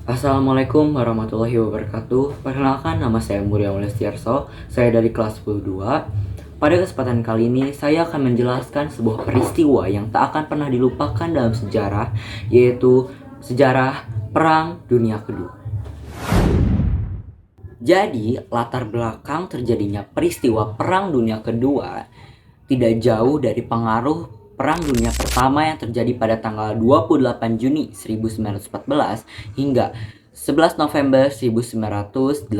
Assalamualaikum warahmatullahi wabarakatuh. Perkenalkan, nama saya Muria Mulestiarso. Saya dari kelas 10 Pada kesempatan kali ini, saya akan menjelaskan sebuah peristiwa yang tak akan pernah dilupakan dalam sejarah, yaitu sejarah Perang Dunia Kedua. Jadi, latar belakang terjadinya peristiwa Perang Dunia Kedua tidak jauh dari pengaruh Perang Dunia Pertama yang terjadi pada tanggal 28 Juni 1914 hingga 11 November 1918,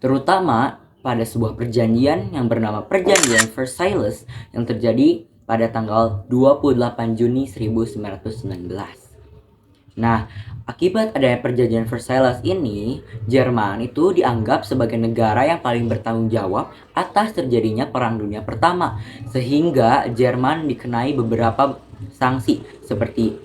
terutama pada sebuah perjanjian yang bernama Perjanjian Versailles yang terjadi pada tanggal 28 Juni 1919. Nah, akibat adanya perjanjian Versailles ini, Jerman itu dianggap sebagai negara yang paling bertanggung jawab atas terjadinya Perang Dunia Pertama, sehingga Jerman dikenai beberapa sanksi seperti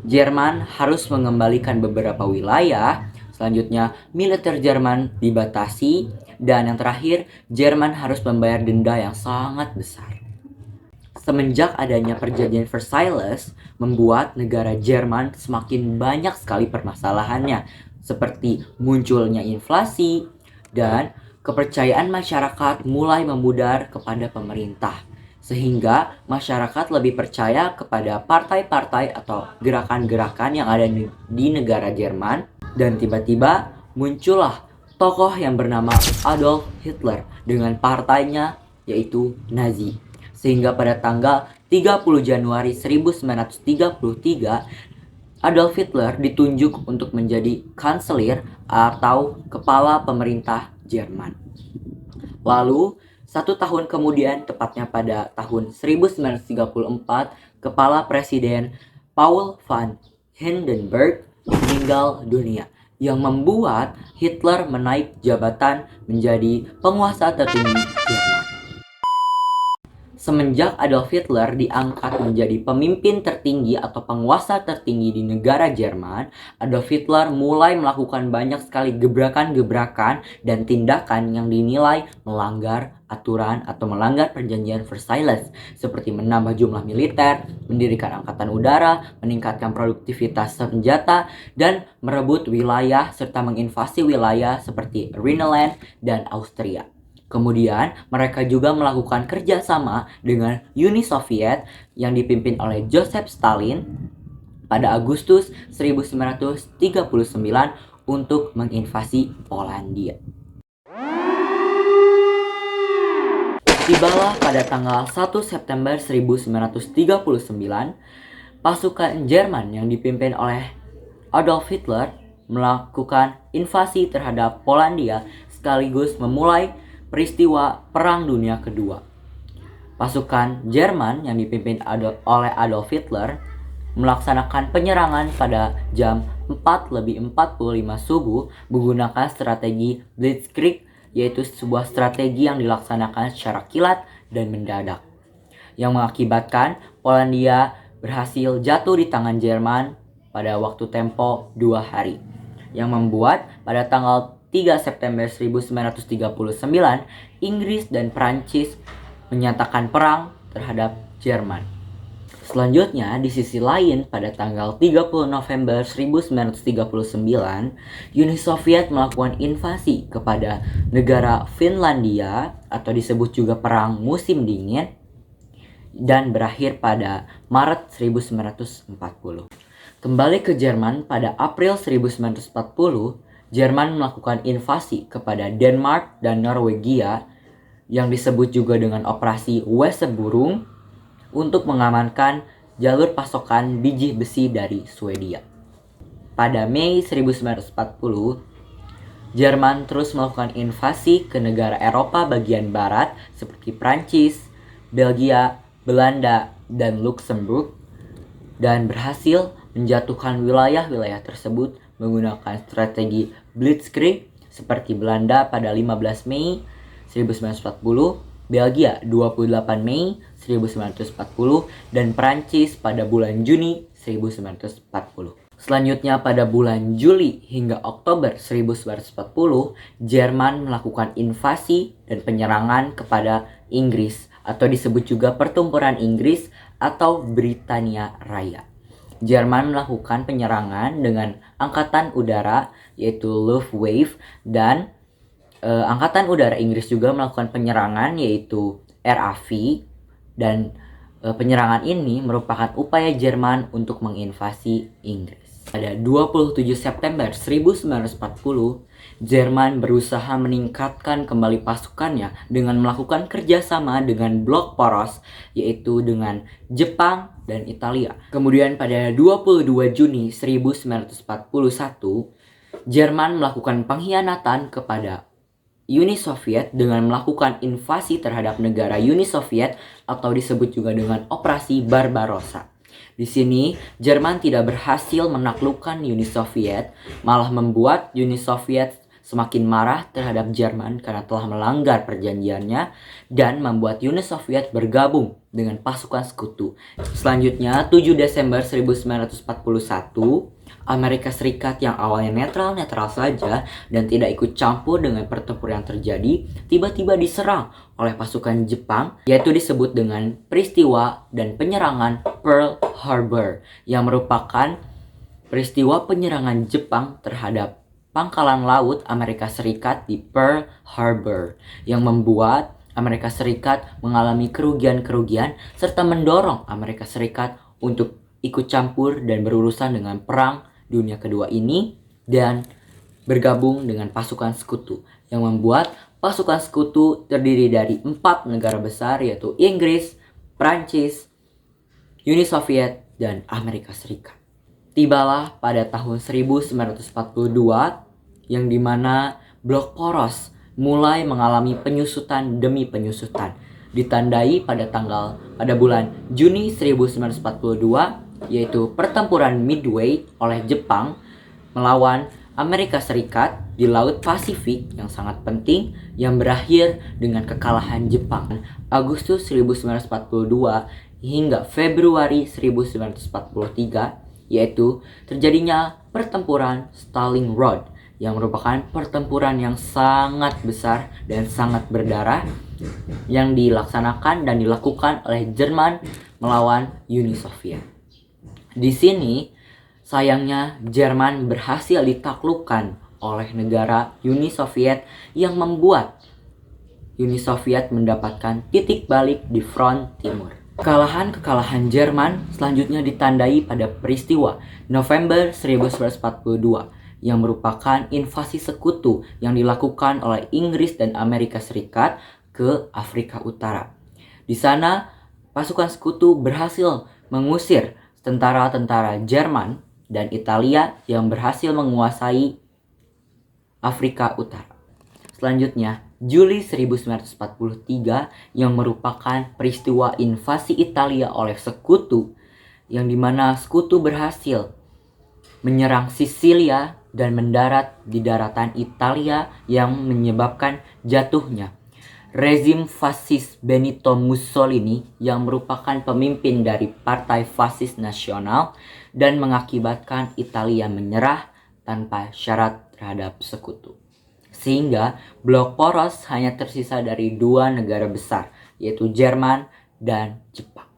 Jerman harus mengembalikan beberapa wilayah, selanjutnya militer Jerman dibatasi, dan yang terakhir Jerman harus membayar denda yang sangat besar. Semenjak adanya perjanjian Versailles, membuat negara Jerman semakin banyak sekali permasalahannya, seperti munculnya inflasi dan kepercayaan masyarakat mulai memudar kepada pemerintah, sehingga masyarakat lebih percaya kepada partai-partai atau gerakan-gerakan yang ada di negara Jerman, dan tiba-tiba muncullah tokoh yang bernama Adolf Hitler dengan partainya yaitu Nazi. Sehingga pada tanggal 30 Januari 1933, Adolf Hitler ditunjuk untuk menjadi kanselir atau kepala pemerintah Jerman. Lalu, 1 tahun kemudian, tepatnya pada tahun 1934, kepala presiden Paul von Hindenburg meninggal dunia, yang membuat Hitler menaik jabatan menjadi penguasa tertinggi Jerman. Semenjak Adolf Hitler diangkat menjadi pemimpin tertinggi atau penguasa tertinggi di negara Jerman, Adolf Hitler mulai melakukan banyak sekali gebrakan-gebrakan dan tindakan yang dinilai melanggar aturan atau melanggar perjanjian Versailles, seperti menambah jumlah militer, mendirikan angkatan udara, meningkatkan produktivitas senjata, dan merebut wilayah serta menginvasi wilayah seperti Rhineland dan Austria. Kemudian, mereka juga melakukan kerjasama dengan Uni Soviet yang dipimpin oleh Joseph Stalin pada Agustus 1939 untuk menginvasi Polandia. Tibalah pada tanggal 1 September 1939, pasukan Jerman yang dipimpin oleh Adolf Hitler melakukan invasi terhadap Polandia sekaligus memulai peristiwa Perang Dunia Kedua. Pasukan Jerman yang dipimpin oleh Adolf Hitler melaksanakan penyerangan pada jam 4:45 subuh menggunakan strategi Blitzkrieg, yaitu sebuah strategi yang dilaksanakan secara kilat dan mendadak, yang mengakibatkan Polandia berhasil jatuh di tangan Jerman pada waktu tempo 2 hari, yang membuat pada tanggal 3 September 1939, Inggris dan Prancis menyatakan perang terhadap Jerman. Selanjutnya, di sisi lain, pada tanggal 30 November 1939, Uni Soviet melakukan invasi kepada negara Finlandia atau disebut juga Perang Musim Dingin dan berakhir pada Maret 1940. Kembali ke Jerman, pada April 1940, Jerman melakukan invasi kepada Denmark dan Norwegia yang disebut juga dengan Operasi Weseburung untuk mengamankan jalur pasokan biji besi dari Swedia. Pada Mei 1940, Jerman terus melakukan invasi ke negara Eropa bagian barat seperti Prancis, Belgia, Belanda, dan Luxembourg, dan berhasil menjatuhkan wilayah-wilayah tersebut menggunakan strategi Blitzkrieg seperti Belanda pada 15 Mei 1940, Belgia 28 Mei 1940, dan Prancis pada bulan Juni 1940. Selanjutnya pada bulan Juli hingga Oktober 1940, Jerman melakukan invasi dan penyerangan kepada Inggris atau disebut juga Pertempuran Inggris atau Britania Raya. Jerman melakukan penyerangan dengan angkatan udara yaitu Luftwaffe, dan angkatan udara Inggris juga melakukan penyerangan yaitu RAF, dan penyerangan ini merupakan upaya Jerman untuk menginvasi Inggris. Pada 27 September 1940, Jerman berusaha meningkatkan kembali pasukannya dengan melakukan kerjasama dengan blok poros, yaitu dengan Jepang dan Italia. Kemudian pada 22 Juni 1941, Jerman melakukan pengkhianatan kepada Uni Soviet dengan melakukan invasi terhadap negara Uni Soviet atau disebut juga dengan Operasi Barbarossa. Di sini, Jerman tidak berhasil menaklukkan Uni Soviet, malah membuat Uni Soviet semakin marah terhadap Jerman karena telah melanggar perjanjiannya dan membuat Uni Soviet bergabung dengan pasukan sekutu. Selanjutnya, 7 Desember 1941, Amerika Serikat yang awalnya netral-netral saja dan tidak ikut campur dengan pertempuran yang terjadi, tiba-tiba diserang oleh pasukan Jepang, yaitu disebut dengan peristiwa dan penyerangan Pearl Harbor, yang merupakan peristiwa penyerangan Jepang terhadap pangkalan laut Amerika Serikat di Pearl Harbor, yang membuat Amerika Serikat mengalami kerugian-kerugian serta mendorong Amerika Serikat untuk ikut campur dan berurusan dengan perang dunia kedua ini dan bergabung dengan pasukan sekutu, yang membuat pasukan sekutu terdiri dari 4 negara besar, yaitu Inggris, Prancis, Uni Soviet, dan Amerika Serikat. Tibalah pada tahun 1942 yang dimana blok poros mulai mengalami penyusutan demi penyusutan, ditandai pada bulan Juni 1942, yaitu pertempuran Midway oleh Jepang melawan Amerika Serikat di Laut Pasifik yang sangat penting, yang berakhir dengan kekalahan Jepang. Agustus 1942 hingga Februari 1943, yaitu terjadinya pertempuran Stalingrad, yang merupakan pertempuran yang sangat besar dan sangat berdarah yang dilaksanakan dan dilakukan oleh Jerman melawan Uni Soviet. Di sini, sayangnya Jerman berhasil ditaklukkan oleh negara Uni Soviet yang membuat Uni Soviet mendapatkan titik balik di front timur. Kekalahan Jerman selanjutnya ditandai pada peristiwa November 1942 yang merupakan invasi sekutu yang dilakukan oleh Inggris dan Amerika Serikat ke Afrika Utara. Di sana, pasukan sekutu berhasil mengusir tentara-tentara Jerman dan Italia yang berhasil menguasai Afrika Utara. Selanjutnya, Juli 1943 yang merupakan peristiwa invasi Italia oleh sekutu, yang dimana sekutu berhasil menyerang Sisilia dan mendarat di daratan Italia yang menyebabkan jatuhnya rezim fasis Benito Mussolini yang merupakan pemimpin dari Partai Fasis Nasional dan mengakibatkan Italia menyerah tanpa syarat terhadap sekutu. Sehingga blok poros hanya tersisa dari 2 negara besar, yaitu Jerman dan Jepang.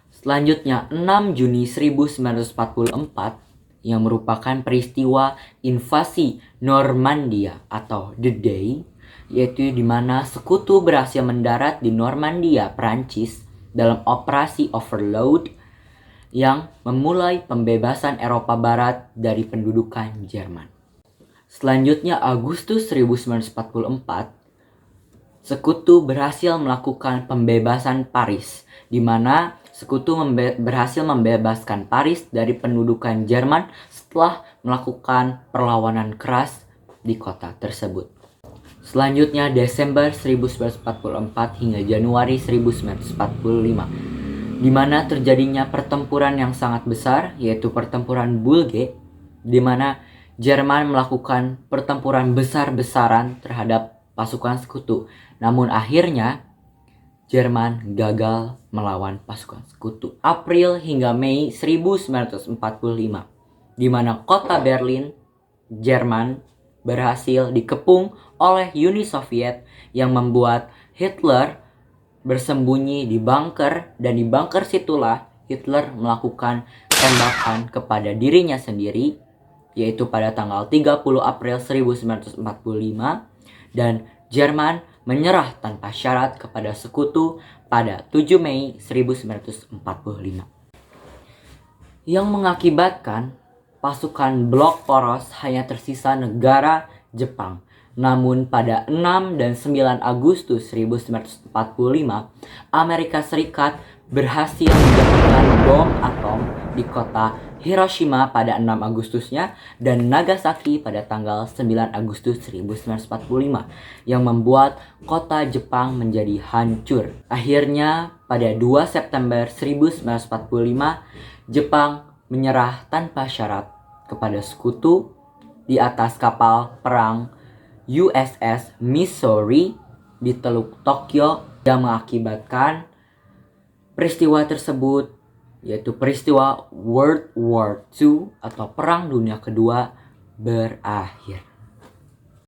Selanjutnya, 6 Juni 1944 yang merupakan peristiwa invasi Normandia atau The Day, yaitu di mana sekutu berhasil mendarat di Normandia, Prancis dalam operasi Overlord yang memulai pembebasan Eropa Barat dari pendudukan Jerman. Selanjutnya, Agustus 1944, sekutu berhasil melakukan pembebasan Paris, di mana sekutu berhasil membebaskan Paris dari pendudukan Jerman setelah melakukan perlawanan keras di kota tersebut. Selanjutnya, Desember 1944 hingga Januari 1945, di mana terjadinya pertempuran yang sangat besar, yaitu pertempuran Bulge, di mana Jerman melakukan pertempuran besar-besaran terhadap pasukan sekutu. Namun akhirnya Jerman gagal melawan pasukan sekutu. April hingga Mei 1945, di mana kota Berlin, Jerman, berhasil dikepung oleh Uni Soviet yang membuat Hitler bersembunyi di bunker, dan di bunker situlah Hitler melakukan tembakan kepada dirinya sendiri, yaitu pada tanggal 30 April 1945, dan Jerman menyerah tanpa syarat kepada sekutu pada 7 Mei 1945. Yang mengakibatkan pasukan blok poros hanya tersisa negara Jepang. Namun pada 6 dan 9 Agustus 1945, Amerika Serikat berhasil menjatuhkan bom atom di kota Hiroshima pada 6 Agustusnya dan Nagasaki pada tanggal 9 Agustus 1945 yang membuat kota Jepang menjadi hancur. Akhirnya pada 2 September 1945, Jepang menyerah tanpa syarat kepada sekutu di atas kapal perang USS Missouri di Teluk Tokyo, yang mengakibatkan peristiwa tersebut, yaitu peristiwa World War II atau Perang Dunia Kedua, berakhir.